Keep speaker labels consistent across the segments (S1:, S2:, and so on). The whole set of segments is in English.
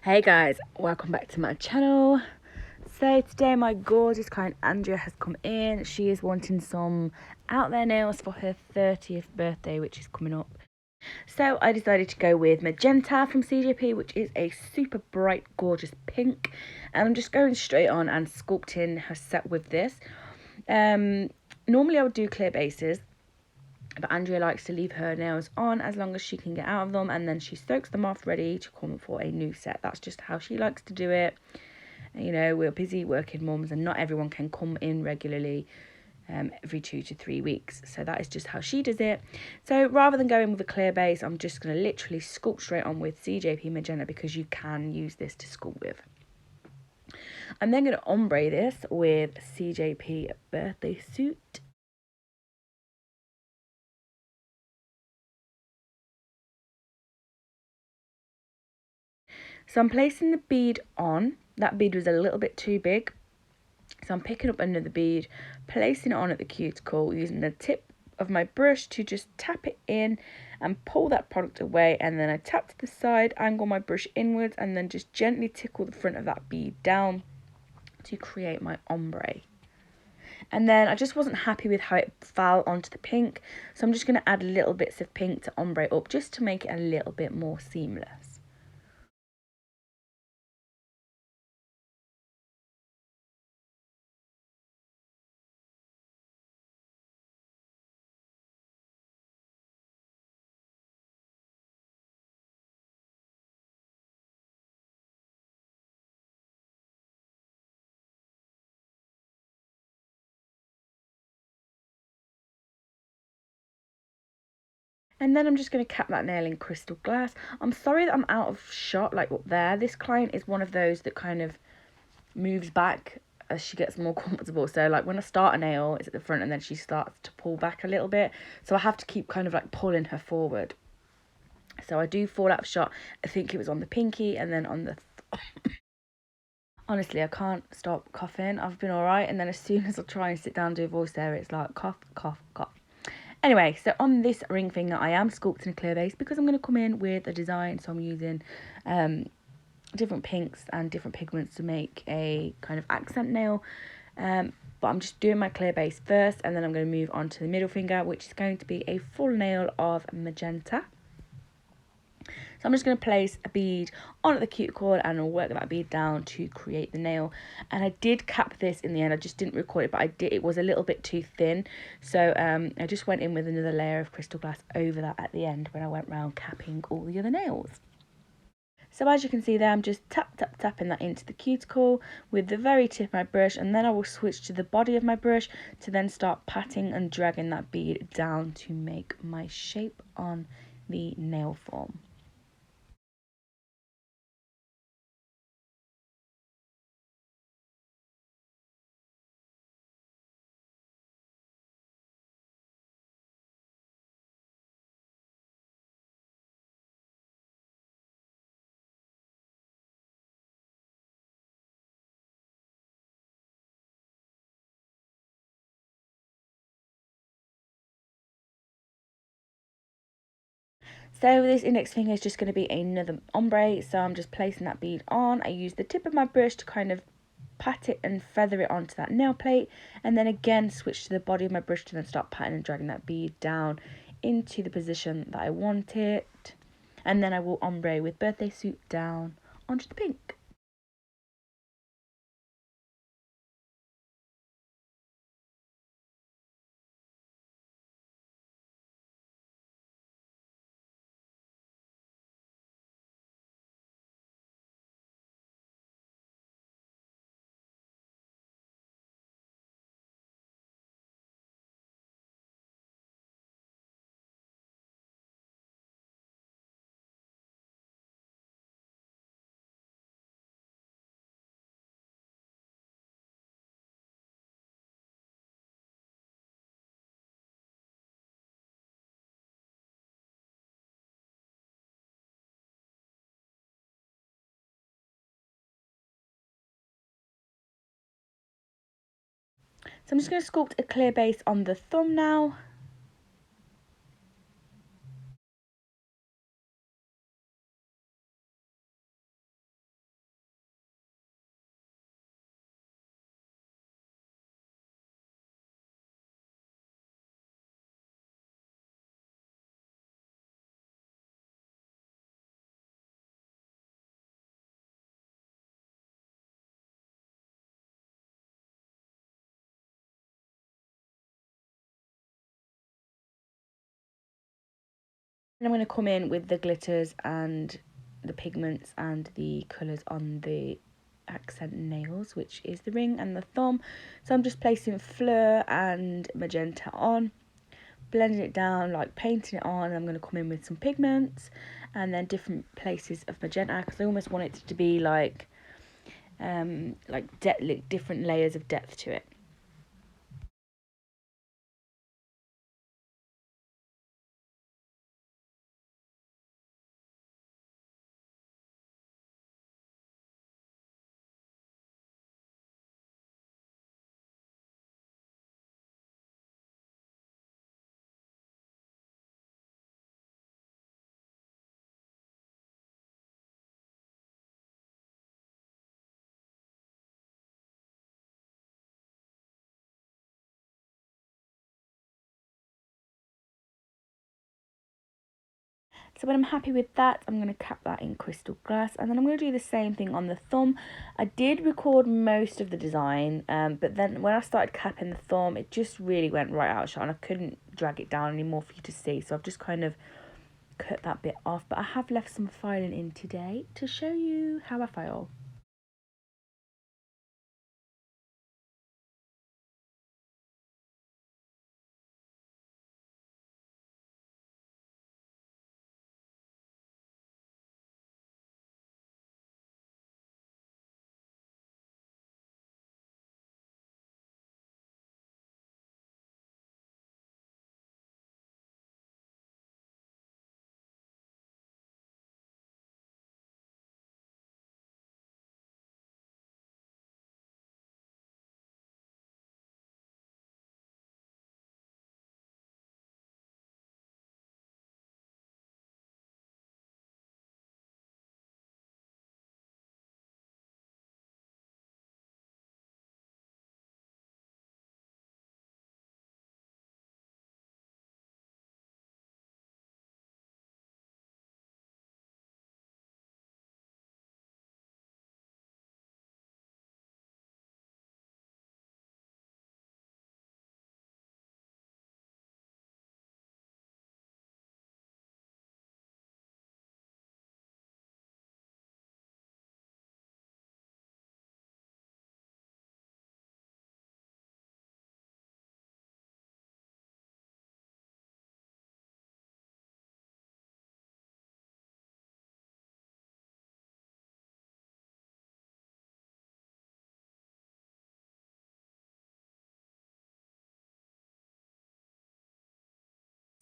S1: Hey guys, welcome back to my channel. So today my gorgeous client Andrea has come in. She is wanting some out there nails for her 30th birthday, which is coming up. So I decided to go with Magenta from CJP, which is a super bright, gorgeous pink. And I'm just going straight on and sculpting her set with this. Normally I would do clear bases, but Andrea likes to leave her nails on as long as she can get out of them, and then she soaks them off ready to come for a new set. That's just how she likes to do it. You know, we're busy working mums and not everyone can come in regularly every 2 to 3 weeks. So that is just how she does it. So rather than going with a clear base, I'm just going to literally sculpt straight on with CJP Magenta, because you can use this to sculpt with. I'm then going to ombre this with CJP Birthday Suit. So I'm placing the bead on. That bead was a little bit too big. So I'm picking up another bead, placing it on at the cuticle, using the tip of my brush to just tap it in and pull that product away. And then I tap to the side, angle my brush inwards, and then just gently tickle the front of that bead down to create my ombre. And then I just wasn't happy with how it fell onto the pink. So I'm just going to add little bits of pink to ombre up just to make it a little bit more seamless. And then I'm just going to cap that nail in crystal glass. I'm sorry that I'm out of shot, like up there. This client is one of those that kind of moves back as she gets more comfortable. So like when I start a nail, it's at the front and then she starts to pull back a little bit. So I have to keep kind of like pulling her forward. So I do fall out of shot. I think it was on the pinky and then on the... Honestly, I can't stop coughing. I've been all right. And then as soon as I try and sit down and do a voice there, it's like cough, cough, cough. Anyway, so on this ring finger, I am sculpting a clear base because I'm going to come in with a design. So I'm using different pinks and different pigments to make a kind of accent nail. But I'm just doing my clear base first, and then I'm going to move on to the middle finger, which is going to be a full nail of magenta. So I'm just going to place a bead on the cuticle and I'll work that bead down to create the nail. And I did cap this in the end. I just didn't record it, but I did. It was a little bit too thin. So I just went in with another layer of crystal glass over that at the end when I went round capping all the other nails. So as you can see there, I'm just tapping that into the cuticle with the very tip of my brush, and then I will switch to the body of my brush to then start patting and dragging that bead down to make my shape on the nail form. So this index finger is just going to be another ombre, so I'm just placing that bead on. I use the tip of my brush to kind of pat it and feather it onto that nail plate, and then again switch to the body of my brush to then start patting and dragging that bead down into the position that I want it. And then I will ombre with Birthday Suit down onto the pink. So I'm just going to sculpt a clear base on the thumb now. And I'm going to come in with the glitters and the pigments and the colours on the accent nails, which is the ring and the thumb. So I'm just placing Fleur and Magenta on, blending it down, like painting it on, and I'm going to come in with some pigments and then different places of magenta, because I almost want it to be like different layers of depth to it. So when I'm happy with that, I'm going to cap that in crystal glass, and then I'm going to do the same thing on the thumb. I did record most of the design, but then when I started capping the thumb, it just really went right out of shot and I couldn't drag it down anymore for you to see. So I've just kind of cut that bit off, but I have left some filing in today to show you how I file.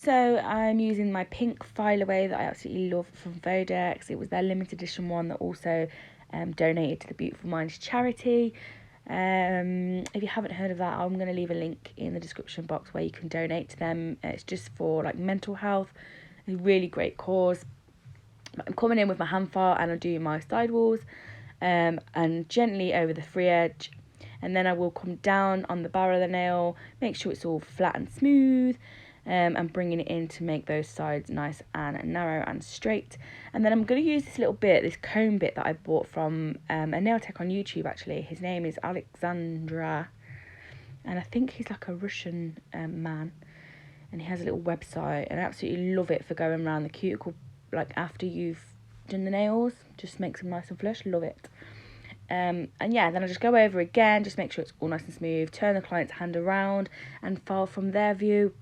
S1: So I'm using my pink file away that I absolutely love from Vodex. It was their limited edition one that also donated to the Beautiful Minds charity. If you haven't heard of that, I'm going to leave a link in the description box where you can donate to them. It's just for like mental health, a really great cause. I'm coming in with my hand file and I'm doing my sidewalls and gently over the free edge, and then I will come down on the barrel of the nail, make sure it's all flat and smooth, and bringing it in to make those sides nice and narrow and straight. And then I'm going to use this little bit, this comb bit that I bought from a nail tech on YouTube actually. His name is Alexandra, and I think he's like a Russian man, and he has a little website, and I absolutely love it for going around the cuticle like after you've done the nails. Just makes them nice and flush. Love it. And yeah, then I just go over again, just make sure it's all nice and smooth, turn the client's hand around and file from their view,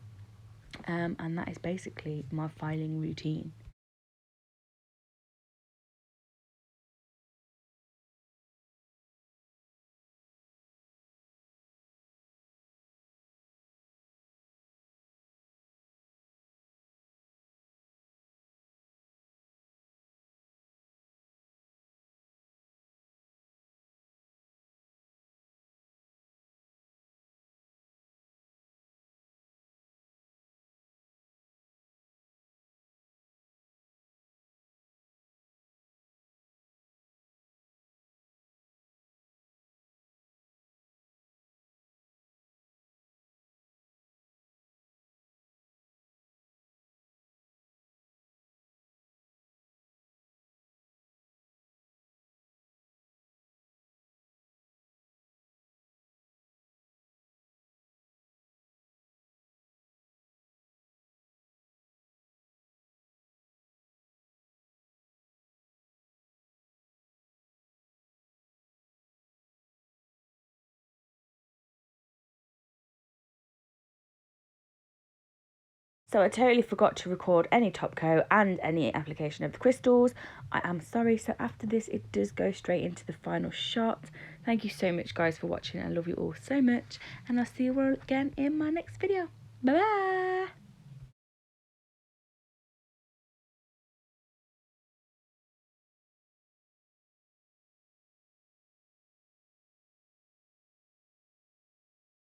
S1: and that is basically my filing routine. So I totally forgot to record any top coat and any application of the crystals. I am sorry. So after this, it does go straight into the final shot. Thank you so much, guys, for watching. I love you all so much. And I'll see you all again in my next video. Bye-bye.